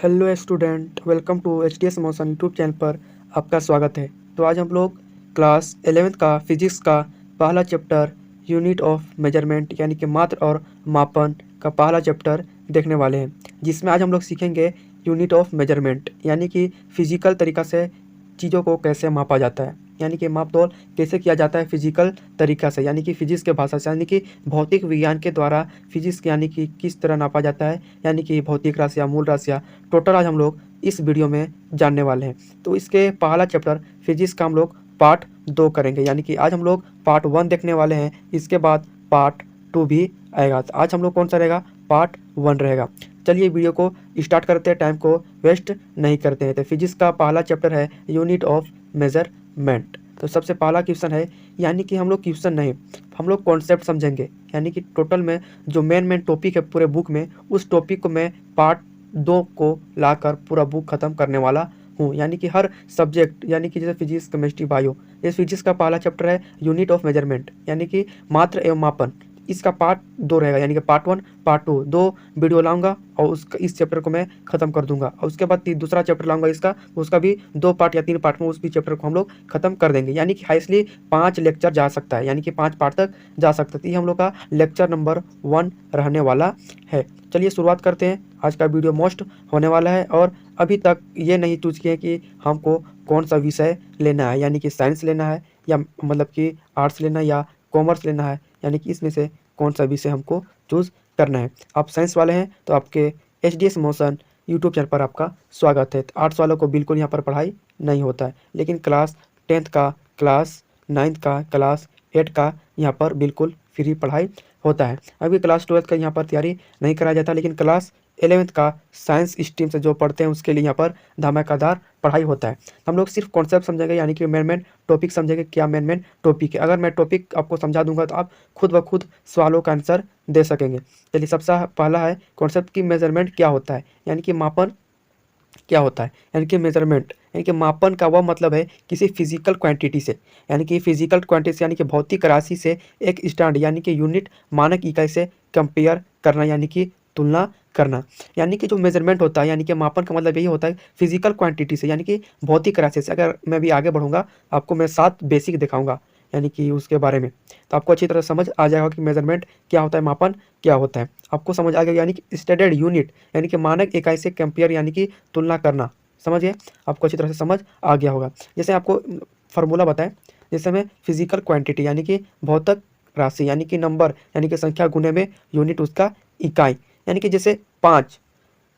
Hello student, welcome to H D S motion YouTube channel पर आपका स्वागत है। तो आज हम लोग क्लास 11th का फिजिक्स का पहला चैप्टर यूनिट ऑफ मेजरमेंट यानी कि मात्र और मापन का पहला चैप्टर देखने वाले हैं, जिसमें आज हम लोग सीखेंगे यूनिट ऑफ मेजरमेंट यानी कि फिजिकल तरीक़ा से चीज़ों को कैसे मापा जाता है, यानी कि माप-तोल कैसे किया जाता है फिजिकल तरीक़ा से, यानी कि फिजिक्स के भाषा से, यानी कि भौतिक विज्ञान के द्वारा फिजिक्स यानी कि किस तरह नापा जाता है, यानी कि भौतिक राशियाँ, मूल राशियाँ टोटल आज हम लोग इस वीडियो में जानने वाले हैं। तो इसके पहला चैप्टर फिजिक्स का हम लोग पार्ट 2 करेंगे, यानी कि आज हम लोग पार्ट 1 देखने वाले हैं, इसके बाद पार्ट 2 भी आएगा। तो आज हम लोग कौन सा रहेगा, पार्ट 1 रहेगा। चलिए वीडियो को स्टार्ट करते हैं, टाइम को वेस्ट नहीं करते हैं। तो फिजिक्स का पहला चैप्टर है यूनिट ऑफ मेजरमेंट। तो सबसे पहला क्वेश्चन है, यानी कि हम लोग क्वेश्चन नहीं, हम लोग कॉन्सेप्ट समझेंगे, यानी कि टोटल में जो मेन टॉपिक है पूरे बुक में, उस टॉपिक को मैं पार्ट 2 को लाकर पूरा बुक ख़त्म करने वाला हूँ। यानी कि हर सब्जेक्ट, यानी कि जैसे फिजिक्स, केमिस्ट्री, बायो, इस फिजिक्स का पहला चैप्टर है यूनिट ऑफ मेजरमेंट यानी कि मात्र एवं मापन। इसका पार्ट 2 रहेगा, यानी कि पार्ट 1 पार्ट 2 दो वीडियो लाऊंगा और इस चैप्टर को मैं ख़त्म कर दूंगा। और उसके बाद दूसरा चैप्टर लाऊंगा इसका, उसका भी 2 पार्ट या 3 पार्ट में उस भी चैप्टर को हम लोग ख़त्म कर देंगे। यानी कि हाईएस्टली 5 लेक्चर जा सकता है, यानी कि 5 पार्ट तक जा सकता है। ये हम लोग का लेक्चर नंबर 1 रहने वाला है। चलिए शुरुआत करते हैं। आज का वीडियो मोस्ट होने वाला है और अभी तक ये नहीं चूज किए कि हमको कौन सा विषय लेना है, यानी कि साइंस लेना है या मतलब कि आर्ट्स लेना है या कॉमर्स लेना है, यानी कि इसमें से कौन सा विषय हमको चूज़ करना है। आप साइंस वाले हैं तो आपके H D S motion YouTube channel पर आपका स्वागत है। आर्ट्स वालों को बिल्कुल यहाँ पर पढ़ाई नहीं होता है, लेकिन क्लास 10th का, क्लास 9th का, क्लास 8 का यहाँ पर बिल्कुल फ्री पढ़ाई होता है। अभी क्लास 12th का यहाँ पर तैयारी नहीं कराया जाता, लेकिन क्लास 11th का साइंस स्ट्रीम से जो पढ़ते हैं उसके लिए यहाँ पर धमाकेदार पढ़ाई होता है। हम लोग सिर्फ कॉन्सेप्ट समझेंगे, यानी कि मेन टॉपिक समझेंगे, क्या मेन टॉपिक है। अगर मैं टॉपिक आपको समझा दूंगा तो आप खुद ब खुद सवालों का आंसर दे सकेंगे। चलिए सबसे पहला है कॉन्सेप्ट की मेजरमेंट क्या होता है, यानी कि मापन क्या होता है। यानी कि मेजरमेंट यानी कि मापन का वह मतलब है किसी फिजिकल क्वांटिटी से, यानी कि फिजिकल क्वांटिटी से यानी कि भौतिक राशि से एक स्टैंडर्ड यानी कि यूनिट मानक इकाई से कंपेयर करना, यानी कि तुलना करना। यानी कि जो मेजरमेंट होता है, यानी कि मापन का मतलब यही होता है फिजिकल क्वांटिटी से, यानी कि भौतिक राशि से। अगर मैं भी आगे बढ़ूंगा आपको मैं 7 बेसिक दिखाऊंगा, यानी कि उसके बारे में, तो आपको अच्छी तरह समझ आ जाएगा कि मेजरमेंट क्या होता है, मापन क्या होता है, आपको समझ आ गया। यानी कि स्टैंडर्ड यूनिट यानी कि मानक इकाई से कंपेयर यानी कि तुलना करना, समझ गए, आपको अच्छी तरह से समझ आ गया होगा। जैसे आपको फार्मूला बताएं, जैसे हमें फिजिकल क्वांटिटी यानी कि भौतिक राशि यानी कि नंबर यानी कि संख्या गुने में यूनिट उसका इकाई, यानी कि जैसे 5,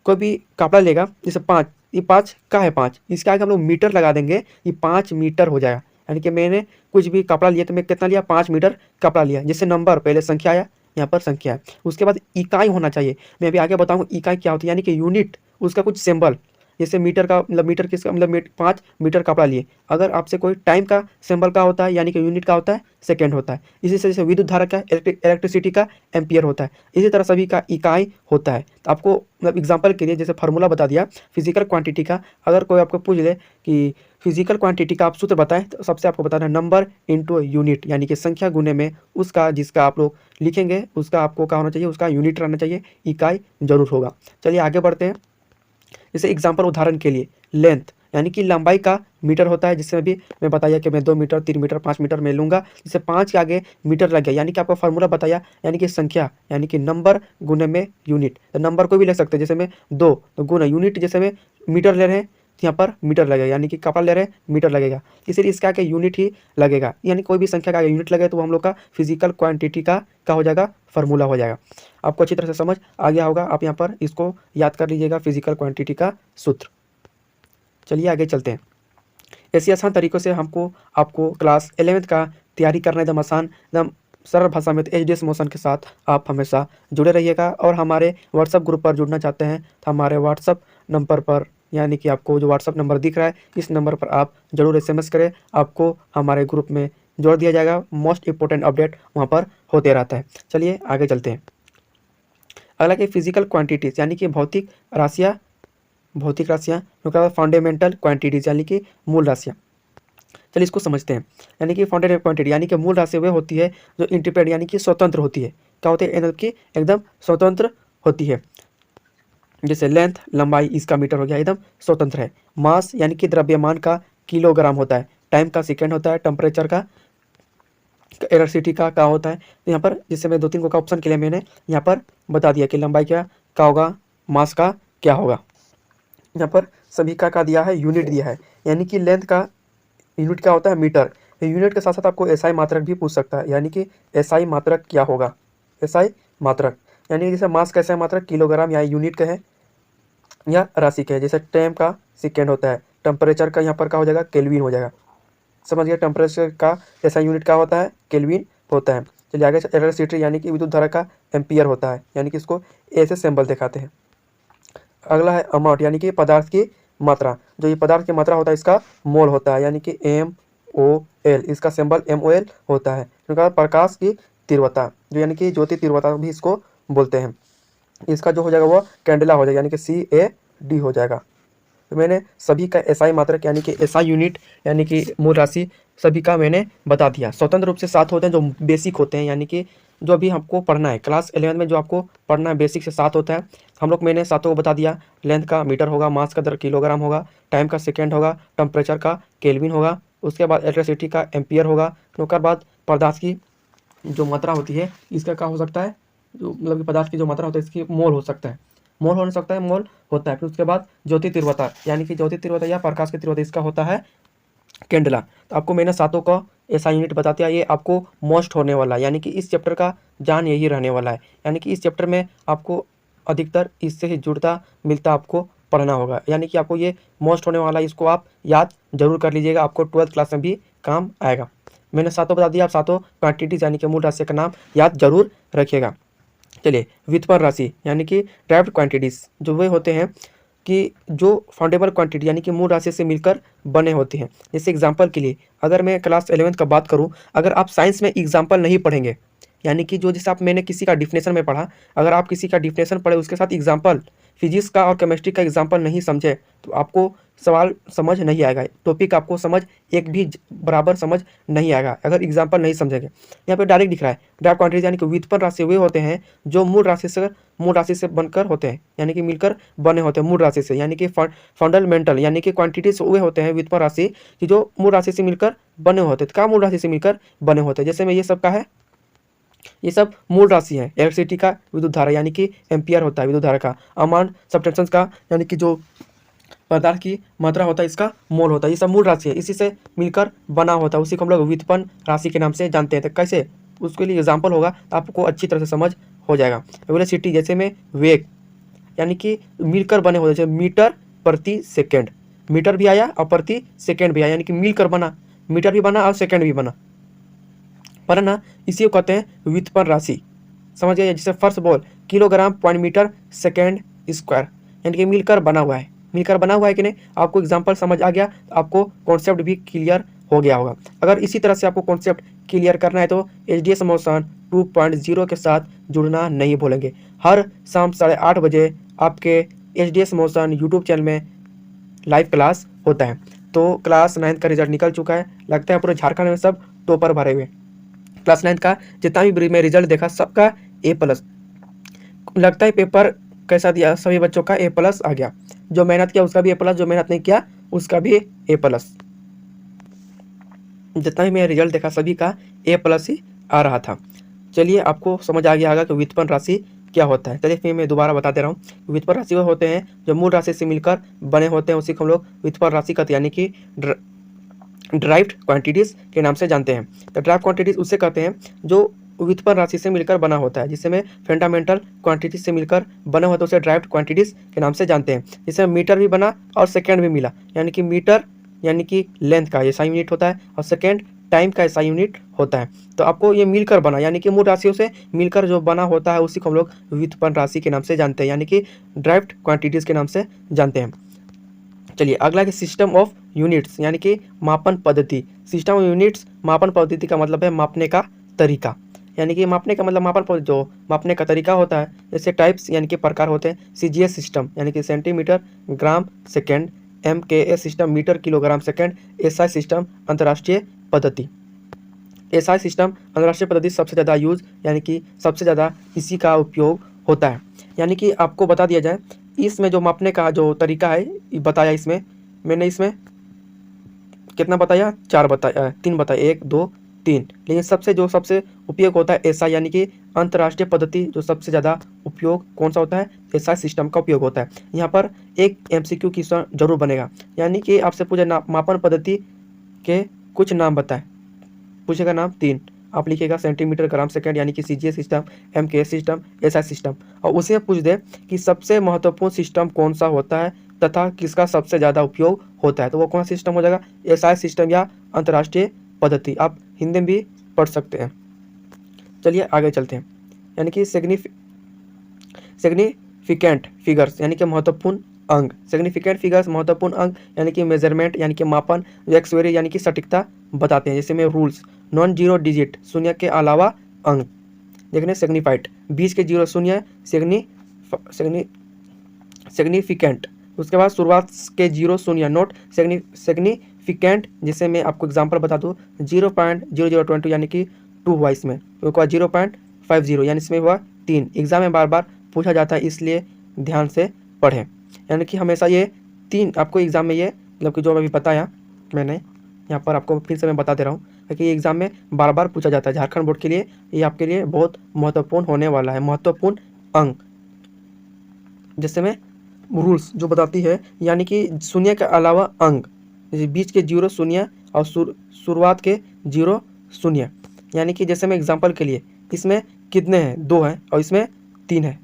कोई भी कपड़ा लेगा, जैसे 5, ये 5 का है 5, इसके आगे हम लोग मीटर लगा देंगे, ये 5 मीटर हो जाएगा। यानी कि मैंने कुछ भी कपड़ा लिया तो मैं कितना लिया, 5 मीटर कपड़ा लिया। जैसे नंबर पहले संख्या आया, यहाँ पर संख्या है, उसके बाद इकाई होना चाहिए। मैं अभी आगे बताऊँगा इकाई क्या होती है, यानी कि यूनिट, उसका कुछ सिंबल। जैसे मीटर का मतलब मीटर किसका मतलब 5 मीटर कपड़ा लिए, अगर आपसे कोई टाइम का सिंबल का होता है, यानी कि यूनिट का होता है सेकंड होता है। इसी से जैसे विद्युत धारा का इलेक्ट्रिसिटी का एम्पियर होता है, इसी तरह सभी का इकाई होता है। तो आपको मतलब एग्जांपल के लिए जैसे फार्मूला बता दिया फिजिकल क्वांटिटी का, अगर कोई आपको पूछ ले कि फिजिकल क्वांटिटी का आप सूत्र बताएं, तो सबसे आपको बताना है नंबर इंटू यूनिट, यानी कि संख्या गुने में उसका जिसका आप लोग लिखेंगे उसका आपको क्या होना चाहिए, उसका यूनिट रहना चाहिए, इकाई जरूर होगा। चलिए आगे बढ़ते हैं। जैसे एग्जाम्पल उदाहरण के लिए लेंथ यानी कि लंबाई का मीटर होता है, जिसमें भी मैं बताया कि मैं 2 मीटर 3 मीटर 5 मीटर में लूँगा, जैसे 5 के आगे मीटर लग गया, यानी कि आपका फार्मूला बताया, यानी कि संख्या यानी कि नंबर गुने में यूनिट। तो नंबर को भी लिख सकते हैं, जैसे मैं 2 तो गुना यूनिट, जैसे मैं मीटर ले रहे हैं तो यहाँ पर मीटर लगेगा, यानी कि कपड़ा ले रहे हैं मीटर लगेगा, इसलिए इसका आगे यूनिट ही लगेगा। यानी कोई भी संख्या का आगे यूनिट लगेगा तो वो हम लोग का फिजिकल क्वांटिटी का हो जाएगा, फार्मूला हो जाएगा। आपको अच्छी तरह से समझ आ गया होगा, आप यहाँ पर इसको याद कर लीजिएगा, फिजिकल क्वांटिटी का सूत्र। चलिए आगे चलते हैं। ऐसे आसान तरीक़ों से हमको आपको क्लास 11th का तैयारी करना एकदम आसान, एकदम सरल भाषा में, तो एच डी एस मोशन के साथ आप हमेशा जुड़े रहिएगा। और हमारे व्हाट्सअप ग्रुप पर जुड़ना चाहते हैं तो हमारे व्हाट्सअप नंबर पर, यानी कि आपको जो व्हाट्सअप नंबर दिख रहा है इस नंबर पर आप ज़रूर SMS करें, आपको हमारे ग्रुप में जोड़ दिया जाएगा। मोस्ट इंपॉर्टेंट अपडेट वहाँ पर होते रहता है। चलिए आगे चलते हैं। अगला कि फिजिकल क्वांटिटीज़ यानी कि भौतिक राशियाँ उनका फंडामेंटल क्वांटिटीज़ यानी कि मूल राशियाँ। चलिए इसको समझते हैं। यानी कि फंडामेंटल क्वांटिटी यानी कि मूल राशि वह होती है जो इंडिपेंडेंट यानी कि स्वतंत्र होती है। क्या होती है, मतलब कि एकदम स्वतंत्र होती है। जैसे लेंथ लंबाई इसका मीटर हो गया, एकदम स्वतंत्र है। मास यानी कि द्रव्यमान का किलोग्राम होता है, टाइम का सेकेंड होता है, टेम्परेचर का इलेक्ट्रिसिटी का होता है। तो यहाँ पर जिससे मैं 2-3 का ऑप्शन के लिए मैंने यहाँ पर बता दिया कि लंबाई क्या होगा, मास का क्या होगा। यहाँ पर सभी का दिया है, यूनिट दिया है, यानी कि लेंथ का यूनिट क्या होता है, मीटर। यूनिट के साथ साथ आपको एसआई मात्रक भी पूछ सकता है, यानी कि एसआई मात्रक क्या होगा, एसआई मात्रक यानी जैसे मास का एसआई मात्रक किलोग्राम या यूनिट का है या राशि का है। जैसे टाइम का सेकेंड होता है, टेम्परेचर का यहाँ पर क्या हो जाएगा, केल्विन हो जाएगा। समझ गया, टेम्परेचर का एसआई यूनिट क्या होता है, केल्विन होता है। चलिए आगे, इलेक्ट्रिसिटी यानी कि विद्युत धारा का एम्पियर होता है, यानी कि इसको ए से सिंबल दिखाते हैं। अगला है अमाउंट, यानी कि पदार्थ की मात्रा। जो ये पदार्थ की मात्रा होता है इसका मोल होता है, यानी कि MOL, इसका सिंबल MOL होता है। उनका प्रकाश की तीव्रता, जो यानी कि ज्योति तीव्रता भी इसको बोलते हैं। इसका जो हो जाएगा वो कैंडेला हो जाएगा, यानी कि CAD हो जाएगा। तो मैंने सभी का एसआई मात्रक यानी कि एसआई यूनिट यानी कि मूल राशि सभी का मैंने बता दिया। स्वतंत्र रूप से 7 होते हैं जो बेसिक होते हैं, यानी कि जो अभी हमको पढ़ना है क्लास 11 में, जो आपको पढ़ना है बेसिक से 7 होता है। हम लोग मैंने 7 को बता दिया। लेंथ का मीटर होगा, मास का किलोग्राम होगा, टाइम का सेकेंड होगा, टेम्परेचर का केल्विन होगा, उसके बाद इलेक्ट्रिसिटी का एम्पियर होगा, उसके बाद पदार्थ की जो मात्रा होती है इसका क्या हो सकता है, जो मतलब कि पदार्थ की जो मात्रा होती है इसकी मोल हो सकता है, मोल हो सकता है, मोल होता है। फिर उसके बाद ज्योति तीव्रता, यानी कि ज्योति तीव्रता या प्रकाश की तीव्रता, इसका होता है कैंडला। तो आपको मैंने 7 का ऐसा यूनिट बता दिया। ये आपको मोस्ट होने वाला है, यानी कि इस चैप्टर का जान यही रहने वाला है, यानी कि इस चैप्टर में आपको अधिकतर इससे ही जुड़ता मिलता आपको पढ़ना होगा, यानी कि आपको ये मोस्ट होने वाला है। इसको आप याद जरूर कर लीजिएगा, आपको 12th क्लास में भी काम आएगा। मैंने 7 बता दिया, आप 7 क्वांटिटीज यानी कि मूल राशि का नाम याद जरूर रखिएगा। चलिए, व्युत्पन्न राशि यानी कि ड्राइव्ड क्वांटिटीज जो वे होते हैं कि जो फाउंडेबल क्वांटिटी यानी कि मूल राशि से मिलकर बने होते हैं। जैसे एग्जांपल के लिए अगर मैं क्लास 11th का बात करूं, अगर आप साइंस में एग्जांपल नहीं पढ़ेंगे, यानी कि जो जैसे आप मैंने किसी का डिफिनेशन में पढ़ा, अगर आप किसी का डिफिनेशन पढ़े उसके साथ एग्जांपल फिजिक्स का और केमिस्ट्री का एग्जांपल नहीं समझे तो आपको सवाल समझ नहीं आएगा, टॉपिक आपको समझ एक भी बराबर समझ नहीं आएगा अगर एग्जांपल नहीं समझेंगे। यहाँ पे डायरेक्ट दिख रहा है, ड्राइव क्वांटिटीज यानी कि व्युत्पन्न राशि वे होते हैं जो मूल राशि से बनकर होते हैं, यानी कि मिलकर बने होते हैं मूल राशि से, यानी कि फंडामेंटल यानी कि क्वांटिटीज वे होते हैं व्युत्पन्न राशि कि जो मूल राशि से मिलकर बने होते हैं। क्या मूल राशि से मिलकर बने होते हैं, जैसे में ये सब का है, ये सब मूल राशि है। इलेक्ट्रिसिटी का विद्युत धारा यानी कि एम्पियर होता है विद्युत धारा का, अमाउंट सब्सटेंस का यानी कि जो पदार्थ की मात्रा होता है इसका मोल होता है। ये सब मूल राशि है, इसी से मिलकर बना होता है, उसी को हम लोग व्युत्पन्न राशि के नाम से जानते हैं। तो कैसे, उसके लिए एग्जाम्पल होगा तो आपको अच्छी तरह से समझ हो जाएगा। वेलोसिटी जैसे में वेग यानी कि मिलकर बने होते हैं, जैसे मीटर प्रति सेकेंड, मीटर भी आया और प्रति सेकेंड भी आया, यानी कि मिलकर बना, मीटर भी बना और सेकेंड भी बना, पर ना इसी को कहते हैं व्युत्पन्न राशि। समझ गए, जैसे first ball kilogram point metre second square, यानी कि मिलकर बना हुआ है, मिलकर बना हुआ है कि नहीं। आपको एग्जांपल समझ आ गया तो आपको कॉन्सेप्ट भी क्लियर हो गया होगा। अगर इसी तरह से आपको कॉन्सेप्ट क्लियर करना है तो एचडीएस मोशन 2.0 के साथ जुड़ना नहीं भूलेंगे। हर शाम 8:30 बजे आपके एचडीएस मोशन यूट्यूब चैनल में लाइव क्लास होता है। तो क्लास 9 का रिजल्ट निकल चुका है, लगता है पूरे झारखंड में सब टॉपर भरे हुए। क्लास 9 का जितना भी मैं रिजल्ट देखा सबका A+, लगता है पेपर कैसा दिया, सभी बच्चों का A+ आ गया। जो मेहनत किया उसका भी A+, जो मेहनत नहीं किया उसका भी A+। जितना भी मैं रिजल्ट देखा सभी का A+ ही आ रहा था। चलिए, आपको समझ आ गया होगा कि व्युत्पन्न राशि क्या होता है। चलिए फिर मैं दोबारा बता दे रहा हूँ। व्युत्पन्न राशि वो होते हैं जो मूल राशि से मिलकर बने होते हैं, उसी को हम लोग व्युत्पन्न राशि कहते हैं, यानी कि ड्राइव्ड क्वांटिटीज के नाम से जानते हैं। तो ड्राइव क्वांटिटीज उससे कहते हैं जो व्युत्पन्न राशि से मिलकर बना होता है, जिसमें फंडामेंटल क्वांटिटीज से मिलकर बने होते हैं उसे ड्राइव्ड क्वांटिटीज के नाम से जानते हैं। जिसमें मीटर भी बना और सेकेंड भी मिला, यानी कि मीटर यानी कि लेंथ का ऐसा यूनिट होता है और सेकेंड टाइम का ऐसा यूनिट होता है। तो आपको ये मिलकर बना यानी कि मूल राशियों से मिलकर जो बना होता है उसी को हम लोग व्युत्पन्न राशि के नाम से जानते हैं, यानी कि ड्राइव्ड क्वांटिटीज के नाम से जानते हैं। चलिए अगला कि सिस्टम ऑफ यूनिट्स यानी कि मापन पद्धति। सिस्टम ऑफ यूनिट्स मापन पद्धति का मतलब है मापने का तरीका, यानी कि मापने का मतलब मापन पद्धति जो मापने का तरीका होता है। जैसे टाइप्स यानी कि प्रकार होते हैं, CGS सिस्टम यानी कि centimetre gram second, MKS system metre kilogram second, SI system अंतर्राष्ट्रीय पद्धति। SI सिस्टम अंतर्राष्ट्रीय पद्धति सबसे ज़्यादा यूज यानी कि सबसे ज़्यादा इसी का उपयोग होता है। यानी कि आपको बता दिया जाए इसमें जो मापने का जो तरीका है ये बताया, इसमें मैंने इसमें कितना बताया, 4 बताया, 3 बताया, 1 2 3। लेकिन सबसे उपयोग होता है एसआई यानी कि अंतर्राष्ट्रीय पद्धति। जो सबसे ज़्यादा उपयोग कौन सा होता है, एसआई सिस्टम का उपयोग होता है। यहाँ पर एक एमसीक्यू क्वेश्चन जरूर बनेगा, यानी कि आपसे पूछे मापन पद्धति के कुछ नाम बताएं, पूछेगा नाम 3, आप लिखिएगा सेंटीमीटर ग्राम सेकंड यानी कि CGS system, MKS system, SI system, और उसे पूछ दे कि सबसे महत्वपूर्ण सिस्टम कौन सा होता है तथा किसका सबसे ज़्यादा उपयोग होता है, तो वो कौन सा सिस्टम हो जाएगा, एसआई सिस्टम या अंतर्राष्ट्रीय पद्धति। आप हिंदी में भी पढ़ सकते हैं। चलिए आगे चलते हैं। यानी कि सिग्निफिकेंट फिगर्स यानी कि महत्वपूर्ण अंग, सिग्निफिकेंट फिगर्स महत्वपूर्ण अंग यानी कि मेजरमेंट यानी कि मापन, एक्सवेरी यानी कि सटीकता बताते हैं। जैसे में रूल्स, नॉन जीरो डिजिट शून्य के अलावा अंग, देखने सिग्निफाइड, बीच के जीरो शून्य सिग्निफिकेंट, उसके बाद शुरुआत के जीरो शून्य नोट सिग्निफिकेंट। जैसे मैं आपको एग्जांपल बता दूं, 0.0022 यानी कि 2 हुआ इसमें, उसके बाद 0.50 यानी इसमें हुआ 3। एग्जाम में बार बार पूछा जाता है, इसलिए ध्यान से पढ़ें। यानी कि हमेशा ये 3 आपको एग्जाम में, ये मतलब कि जो अभी बताया मैंने यहाँ पर आपको फिर से मैं बता दे रहा हूँ कि एग्जाम में बार बार पूछा जाता है। झारखंड बोर्ड के लिए ये आपके लिए बहुत महत्वपूर्ण होने वाला है। महत्वपूर्ण अंग जैसे में रूल्स जो बताती है, यानी कि शून्य के अलावा अंग, जैसे बीच के जीरो शून्य और शुरुआत के जीरो शून्य। यानी कि जैसे मैं एग्जांपल के लिए, इसमें कितने हैं, 2 हैं और इसमें 3 है,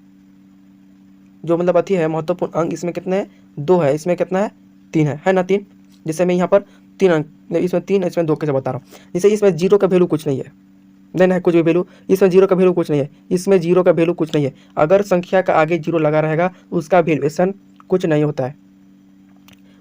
जो मतलब अति है महत्वपूर्ण अंग, इसमें कितने हैं, 2 है, इसमें कितना है, 3 है ना 3। जैसे मैं यहाँ पर 3 अंक, इसमें 3, इसमें 2 कैसे बता रहा हूँ। जैसे इसमें जीरो का वैल्यू कुछ नहीं है, नहीं है कुछ भी वैल्यू, इसमें जीरो का वैल्यू कुछ नहीं है, इसमें जीरो का वैल्यू कुछ नहीं है। अगर संख्या का आगे जीरो लगा रहेगा उसका वैल्यूएशन कुछ नहीं होता है,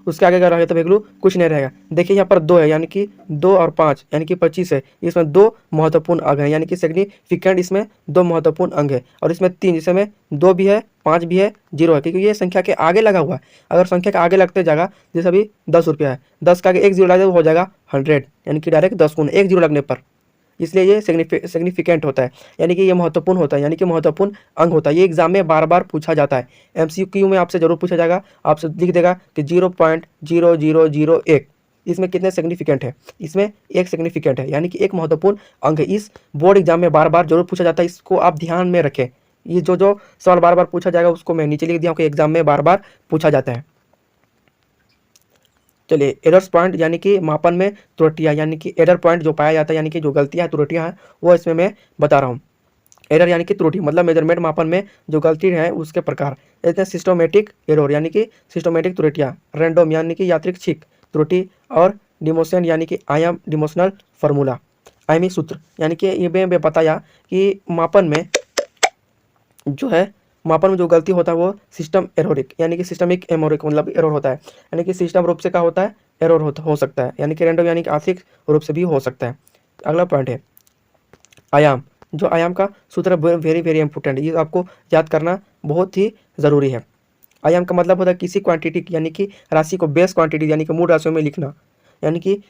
उसके आगे अगर रहेगा तो वैल्यू कुछ नहीं रहेगा। देखिए यहाँ पर 2 है, यानी कि 2 और 5 यानी कि 25 है, इसमें 2 महत्वपूर्ण अंग है, यानी कि सिग्निफिकेंट इसमें 2 महत्वपूर्ण अंग है। और इसमें 3, जिसमें 2 भी है, 5 भी है, 0 है, क्योंकि ये संख्या के आगे लगा हुआ है। अगर संख्या के आगे लगते जाएगा, जैसे अभी 10 रुपया है, 10 का आगे एक जीरो लगा हो जाएगा 100, यानी कि डायरेक्ट 10 गुना एक जीरो लगने पर, इसलिए ये सिग्निफिकेंट होता है, यानी कि ये महत्वपूर्ण होता है, यानी कि महत्वपूर्ण अंग होता है। ये एग्जाम में बार बार पूछा जाता है, एमसीक्यू में आपसे जरूर पूछा जाएगा। आपसे लिख देगा कि 0.0001 इसमें कितने सिग्निफिकेंट है, इसमें एक सिग्निफिकेंट है, यानी कि एक महत्वपूर्ण अंग है। इस बोर्ड एग्जाम में बार बार जरूर पूछा जाता है, इसको आप ध्यान में रखें। ये जो सवाल बार बार पूछा जाएगा उसको मैं नीचे लिख दिया हूँ कि एग्जाम में बार बार पूछा जाता है। चलिए एरर्स पॉइंट यानी कि मापन में त्रुटियां, यानी कि एरर पॉइंट जो पाया जाता है, यानी कि जो गलतियां त्रुटियां हैं वो इसमें मैं बता रहा हूँ। एरर यानी कि त्रुटि, मतलब मेजरमेंट मापन में जो गलती है उसके प्रकार। जैसे सिस्टोमेटिक एरर यानी कि सिस्टोमेटिक त्रुटियां, रैंडम यानी कि यादृच्छिक त्रुटि, और डिमोशन यानी कि आयाम डिमोशनल फार्मूला, आयामी सूत्र। यानी कि ये मैं बताया कि मापन में जो गलती होता है वो सिस्टम एरोरिक यानी कि सिस्टमिक एमोरिक मतलब एरर होता है, यानी कि सिस्टम रूप से क्या होता है, एरर हो सकता है, यानी कि रैंडम यानी कि आंशिक रूप से भी हो सकता है। अगला पॉइंट है आयाम। जो आयाम का सूत्र वेरी वेरी इंपॉर्टेंट है, ये आपको याद करना बहुत ही ज़रूरी है। आयाम का मतलब होता है किसी क्वांटिटी यानी कि राशि को बेस क्वांटिटी यानी कि मूल राशियों में लिखना, यानी कि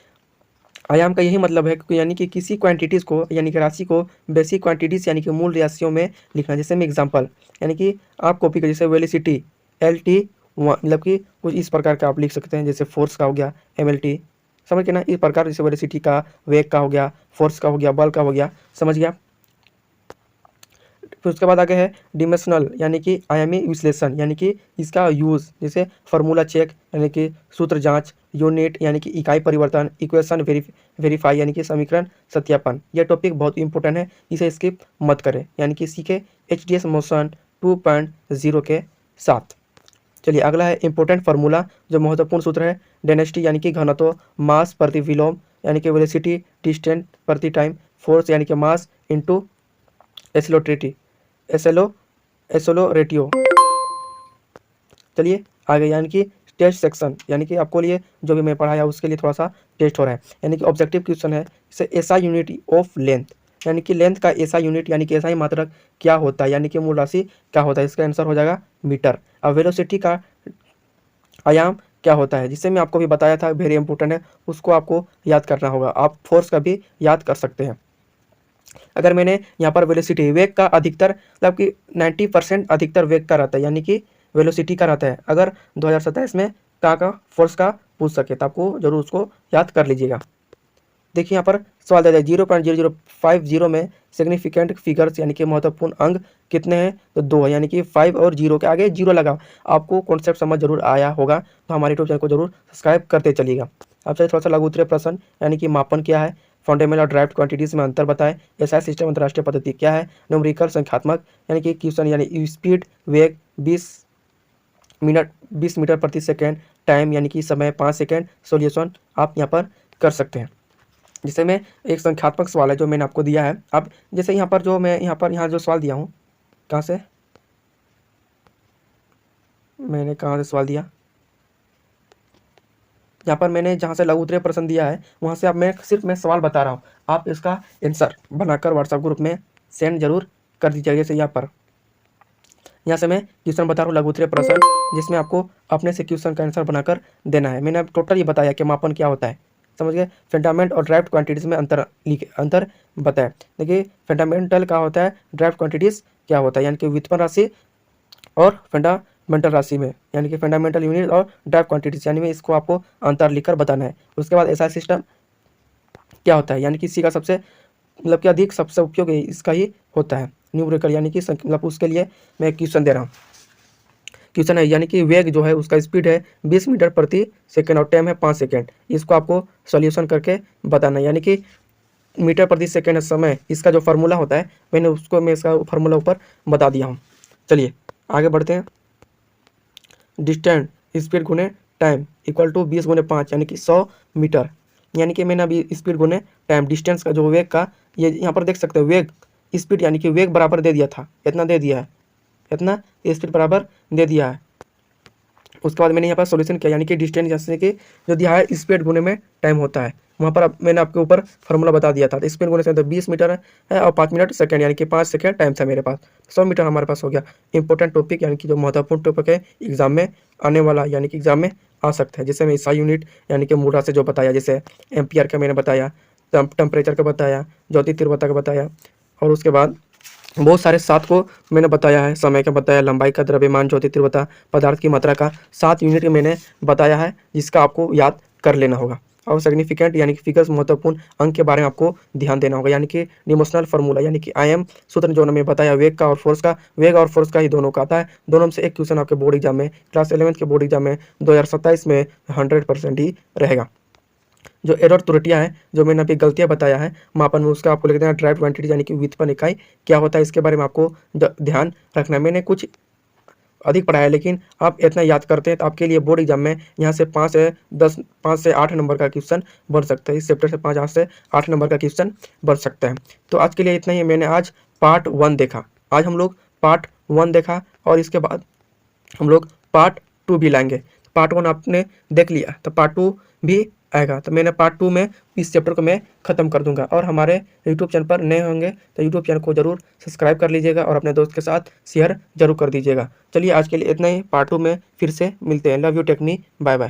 आयाम का यही मतलब है कि यानी कि किसी क्वांटिटीज़ को यानी कि राशि को बेसिक क्वांटिटीज़ यानी कि मूल राशियों में लिखना। जैसे में एग्जांपल, यानी कि आप कॉपी कर, जैसे वेलोसिटी LT मतलब कि कुछ इस प्रकार का आप लिख सकते हैं, जैसे फोर्स का हो गया MLT, समझ के ना, इस प्रकार जैसे वेलोसिटी का, वेग का हो गया, फोर्स का हो गया, बल का हो गया, समझ गया। फिर उसके बाद आगे है डिमेंशनल यानी कि आयामी विश्लेषण, यानी कि इसका यूज़, जैसे फार्मूला चेक यानी कि सूत्र जांच, यूनिट यानी कि इकाई परिवर्तन, इक्वेशन वेरीफाई यानी कि समीकरण सत्यापन। यह टॉपिक बहुत इंपॉर्टेंट है, इसे स्किप मत करें, यानी कि सीखे HDS मोशन 2.0 के साथ। चलिए अगला है इंपॉर्टेंट फार्मूला, जो महत्वपूर्ण सूत्र है डेंसिटी यानी कि घनत्व, मास प्रति विलोम यानी कि वेलोसिटी, डिस्टेंस प्रति टाइम, फोर्स यानी कि मास इंटू एसोलो रेटियो। चलिए आगे, यानी कि टेस्ट सेक्शन, यानी कि आपको लिए जो भी मैं पढ़ाया उसके लिए थोड़ा सा टेस्ट हो रहा है, यानी कि ऑब्जेक्टिव क्वेश्चन है। इसे SI यूनिट ऑफ लेंथ, यानी कि लेंथ का SI यूनिट यानी कि SI मात्रक क्या होता है, यानी कि मूल राशि क्या होता है, इसका आंसर हो जाएगा मीटर। अब वेलोसिटी का आयाम क्या होता है, जिससे मैं आपको भी बताया था, वेरी इंपॉर्टेंट है, उसको आपको याद करना होगा। आप फोर्स का भी याद कर सकते हैं। अगर मैंने यहाँ पर वेलोसिटी, वेग का अधिकतर मतलब कि 90% अधिकतर वेग का रहता है, यानी कि वेलोसिटी का रहता है। अगर 2027 में का फोर्स का पूछ सके तो आपको जरूर उसको याद कर लीजिएगा। देखिए यहाँ पर सवाल दिया है 0.0050 में सिग्निफिकेंट फिगर्स यानी कि महत्वपूर्ण अंक कितने हैं, तो 2 है, यानी कि 5 और 0 के आगे 0 लगा। आपको कॉन्सेप्ट समझ जरूर आया होगा, तो हमारे यूट्यूब चैनल को जरूर सब्सक्राइब करते चलिएगा। अब चलिए थोड़ा सा लघु उत्तरीय प्रश्न, यानी कि मापन क्या है, फंडामेंटल और ड्राइव्ड क्वांटिटीज में अंतर बताएं, एसआई सिस्टम अंतरराष्ट्रीय पद्धति क्या है, न्यूमेरिकल संख्यात्मक यानी कि क्वेश्चन यानी स्पीड वेग 20 मीटर प्रति सेकेंड, टाइम यानी कि समय 5 सेकेंड, सोल्यूशन आप यहाँ पर कर सकते हैं। जिससे मैं एक संख्यात्मक सवाल है जो मैंने आपको दिया है। अब जैसे यहाँ पर जो मैं यहाँ जो सवाल दिया हूँ, कहाँ से मैंने कहाँ से सवाल दिया, यहाँ पर मैंने जहाँ से लघु उत्तरीय प्रश्न दिया है वहाँ से अब मैं सवाल बता रहा हूँ, आप इसका आंसर बनाकर व्हाट्सएप ग्रुप में सेंड जरूर कर दीजिएगा। जैसे यहाँ से मैं क्वेश्चन बता रहा हूँ लघु उत्तरीय प्रश्न, जिसमें आपको अपने से क्वेश्चन का आंसर बनाकर देना है। मैंने अब टोटल ये बताया कि मापन क्या होता है, समझ गए। फंडामेंट और ड्राइव्ड क्वांटिटीज़ में अंतर बताया। देखिए फंडामेंटल क्या होता है, ड्राइव्ड क्वांटिटीज़ क्या होता है, यानी कि व्युत्पन्न राशि और फंडामेंटल राशि में, यानी कि फंडामेंटल यूनिट और ड्राइव क्वांटिटीज, यानी में इसको आपको अंतर लिखकर बताना है। उसके बाद एसआई सिस्टम क्या होता है, यानी कि इसी का सबसे मतलब कि अधिक सबसे उपयोग इसका ही होता है, न्यूमेरिकल यानी कि मतलब उसके लिए मैं क्वेश्चन दे रहा हूँ। क्वेश्चन है यानी कि वेग जो है उसका स्पीड है 20 मीटर प्रति सेकेंड और टाइम है 5 सेकेंड। इसको आपको सॉल्यूशन करके बताना है, यानी कि मीटर प्रति सेकेंड है समय, इसका जो फार्मूला होता है मैं इसका फार्मूला ऊपर बता दिया हूँ। चलिए आगे बढ़ते हैं। डिस्टेंस स्पीड गुने टाइम इक्वल टू 20 गुने 5 यानी कि 100 मीटर, यानी कि मैंने अभी स्पीड गुने टाइम डिस्टेंस का जो वेग का, ये यहाँ पर देख सकते हो वेग स्पीड यानी कि वेग बराबर दे दिया था, इतना दे दिया है, इतना स्पीड बराबर दे दिया है। उसके बाद मैंने यहाँ पर सॉल्यूशन किया, यानी कि डिस्टेंस जैसे कि जो दिया है स्पीड गुने में टाइम होता है, वहाँ पर मैंने आपके ऊपर फार्मूला बता दिया था। तो स्पीड गुने से तो 20 मीटर है और 5 मिनट सेकंड, यानी कि 5 सेकंड टाइम था मेरे पास, 100 मीटर हमारे पास हो गया। इंपॉर्टेंट टॉपिक यानी कि जो महत्वपूर्ण टॉपिक है एग्जाम में आने वाला, यानी कि एग्जाम में आ सकता है। जैसे मैं SI यूनिट यानी कि मूढ़ा से जो बताया, जैसे एम्पियर का मैंने बताया, टेम्परेचर का बताया, ज्योति तीव्रता का बताया, और उसके बाद बहुत सारे 7 को मैंने बताया है, समय का बताया, लंबाई का, द्रव्यमान, ज्योति तीव्रता, पदार्थ की मात्रा का 7 यूनिट मैंने बताया है, जिसका आपको याद कर लेना होगा। और सिग्निफिकेंट यानी कि फिगर्स महत्वपूर्ण अंक के बारे में आपको ध्यान देना होगा, यानी कि डिमोशनल फार्मूला यानी कि IM सूत्र जो मैंने बताया, वेग और फोर्स का ही दोनों का आता है। दोनों में से एक क्वेश्चन आपके बोर्ड एग्जाम में, क्लास 11 के बोर्ड एग्जाम में 2027 में 100% ही रहेगा। जो एरर त्रुटियां हैं, जो मैंने अभी गलतियां बताया है मापन में, उसका आपको लिख देना ड्राइव क्वांटिटी यानी कि व्युत्पन्न इकाई क्या होता है, इसके बारे में आपको ध्यान रखना है। मैंने कुछ अधिक पढ़ाया है, लेकिन आप इतना याद करते हैं तो आपके लिए बोर्ड एग्जाम में यहाँ से 5 से 8 नंबर का क्वेश्चन बन सकता है। इस चैप्टर से 8 से 8 नंबर का क्वेश्चन बन सकता है। तो आज के लिए इतना ही। मैंने आज पार्ट 1 देखा, आज हम लोग पार्ट 1 देखा, और इसके बाद हम लोग पार्ट 2 भी लाएंगे। पार्ट 1 आपने देख लिया तो पार्ट 2 भी आएगा, तो मैंने पार्ट 2 में इस चैप्टर को मैं ख़त्म कर दूंगा। और हमारे यूट्यूब चैनल पर नए होंगे तो यूट्यूब चैनल को जरूर सब्सक्राइब कर लीजिएगा और अपने दोस्त के साथ शेयर जरूर कर दीजिएगा। चलिए आज के लिए इतना ही, पार्ट 2 में फिर से मिलते हैं। लव यू टेक्नी, बाय बाय।